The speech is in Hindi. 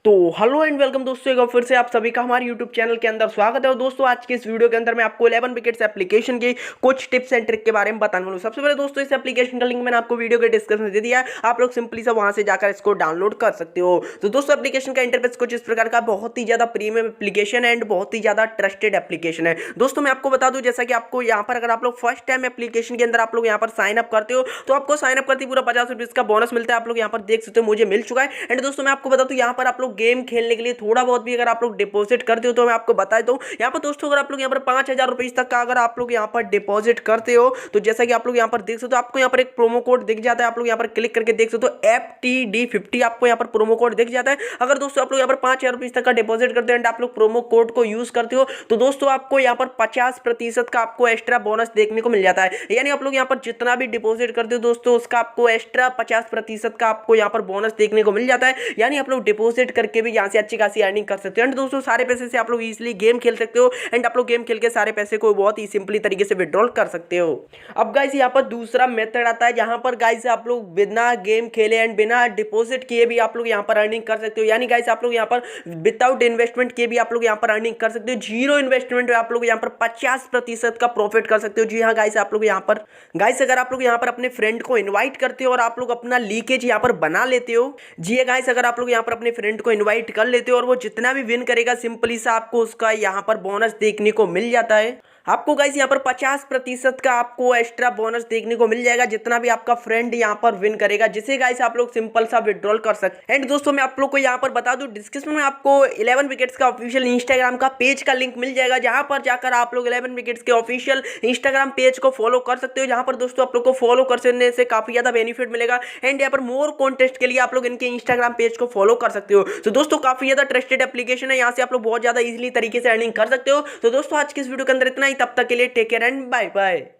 तो हेलो एंड वेलकम दोस्तों, एक बार फिर से आप सभी का हमारे यूट्यूब चैनल के अंदर स्वागत है। और दोस्तों आज के इस वीडियो के अंदर मैं आपको 11 विकेट्स एप्लीकेशन की कुछ टिप्स एंड ट्रिक के बारे में बताने वाला हूं। सबसे पहले दोस्तों इस एप्लीकेशन का लिंक मैंने आपको वीडियो के डिस्क्रिप्शन में दे दिया है, आप लोग सिंपली से वहां से जाकर इसको डाउनलोड कर सकते हो। तो दोस्तों एप्लीकेशन का इंटरफेस कुछ इस प्रकार का बहुत ही ज्यादा प्रीमियम एप्लीकेशन है एंड बहुत ही ज्यादा ट्रस्टेड एप्लीकेशन है। दोस्तों मैं आपको बता दूं, जैसा कि आपको यहाँ पर अगर आप लोग फर्स्ट टाइम एप्लीकेशन के अंदर आप लोग यहाँ पर साइन अप करते हो तो आपको साइन अप करते पूरा 50 रुपीज का बोनस मिलता है। आप लोग यहाँ पर देख सकते हो, मुझे मिल चुका है। एंड दोस्तों मैं आपको बता दूं, यहाँ पर आप लोग गेम खेलने के लिए थोड़ा बहुत भी अगर आप लोग डिपॉजिट करते हो तो मैं आपको बता दूं, यहाँ पर दोस्तों अगर आप लोग यहाँ पर 5,000 रुपए तक का अगर आप लोग यहाँ पर डिपॉजिट करते हो तो जैसा कि आप लोग यहाँ पर देख सकते हो, आपको यहाँ पर एक प्रोमो कोड दिख जाता है। आप लोग यहाँ पर क्लिक करके देख सकते हो FTD50 आपको यहाँ पर प्रोमो कोड दिख जाता है। अगर दोस्तों आप लोग यहाँ पर 5,000 रुपए तक का डिपॉजिट करते हो आप लोग प्रोमो कोड को यूज करते हो तो दोस्तों आपको यहाँ पर 50% का आपको एक्स्ट्रा बोनस देखने को मिल जाता है। यानी आप लोग यहाँ पर जितना भी डिपॉजिट करते हो दोस्तों उसका आपको एक्स्ट्रा 50% का आपको यहाँ पर बोनस देखने को मिल जाता है। यानी आप लोग डिपॉजिट करके भी यहाँ से अच्छी खासी अर्निंग कर सकते हो। एंड दोस्तों सारे पैसे से आप लोग इजीली गेम खेल सकते हो एंड आप लोग गेम खेल के सारे पैसे को बहुत ही सिंपली तरीके से विड्रॉल कर सकते हो। अब गाइस यहाँ पर दूसरा मेथड आता है जहां पर गाइस आप लोग बिना गेम खेले एंड बिना डिपॉजिट किए भी आप लोग यहाँ पर अर्निंग कर सकते हो। यानी गाइस आप लोग यहाँ पर विदाउट इन्वेस्टमेंट किए भी आप लोग यहाँ पर अर्निंग कर सकते हो। जीरो इन्वेस्टमेंट में आप लोग यहाँ पर 50% का प्रॉफिट कर सकते हो। जी हाँ गाइस, आप लोग यहाँ पर गाइस अगर आप लोग यहाँ पर अपने फ्रेंड को इन्वाइट करते हो और आप लोग अपना लीकेज यहाँ पर बना लेते हो, जी गाइस अगर आप लोग यहाँ पर अपने फ्रेंड को इन्वाइट कर लेते हो और वो जितना भी विन करेगा सिंपली सा आपको उसका यहाँ पर बोनस देखने को मिल जाता है। आपको गाइस यहाँ पर 50% का आपको एक्स्ट्रा बोनस देखने को मिल जाएगा जितना भी आपका फ्रेंड यहाँ पर विन करेगा, जिसे गाइस आप लोग सिंपल सा विड्रॉल कर सकते हैं। एंड दोस्तों मैं आप लोग को यहाँ पर बता दूं, डिस्क्रिप्शन में आपको 11 विकेट्स का ऑफिशियल इंस्टाग्राम का पेज का लिंक मिल जाएगा, जहां पर जाकर आप लोग 11 विकेट्स के ऑफिशियल इंस्टाग्राम पेज को फॉलो कर सकते हो। जहां पर दोस्तों आप लोग को फॉलो करने से काफी ज्यादा बेनिफिट मिलेगा एंड यहाँ पर मोर कॉन्टेस्ट के लिए आप लोग इनके इंस्टाग्राम पेज को फॉलो कर सकते हो। तो दोस्तों काफी ज्यादा ट्रस्टेड एप्लीकेशन है, यहाँ से आप लोग बहुत ज्यादा इजिली तरीके से अर्निंग कर सकते हो। तो दोस्तों आज की इस वीडियो के अंदर इतना ही, तब तक के लिए take care and bye bye.